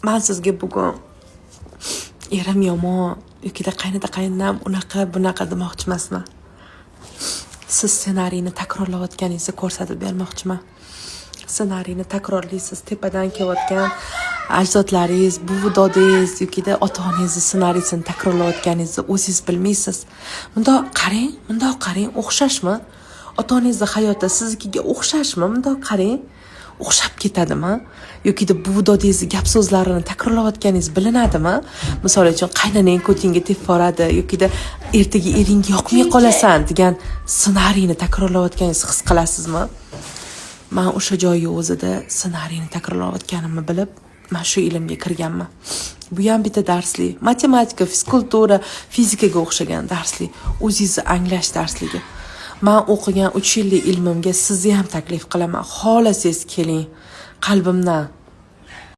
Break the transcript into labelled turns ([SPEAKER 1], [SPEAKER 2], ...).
[SPEAKER 1] men sizga bugun erim yomon yokida qaynonam unaqa bunaqa demoqchi emasman. Siz ssenariyni takrorlayotganingizni ko'rsatib bermoqchiman. Ssenariyni takrorlaysiz, tepadan kelayotgan ajdodlaringiz, buvi dodingiz yokida ota-onangizni ssenariysini takrorlayotganingizni o'zingiz bilmaysiz. Bundoq qarang, o'xshashmi? Ota-onangizning hayoti siznikiga o'xshashmi? Bundoq qarang. O'xshab ketadimi? Yokida buvi dodingizni gap so'zlarini takrorlayotganingiz bilinadimi? Misol uchun qaynonang ko'tingga tepib boradi yokida ertaga eringga yoqmay qolasan degan ssenariyni takrorlayotganingizni his qilasizmi? Men o'sha joyga o'zida ssenariyni takrorlayotganimni bilib, men shu ilmga kirganman. Bu ham bitta darslik. Matematika, fizikultura, fizikaga o'xshagan darslik. O'zingizni anglash darsligi. Men o'qigan 3 yillik ilmimga sizni ham taklif qilaman. Xohlasangiz keling. Qalbimdan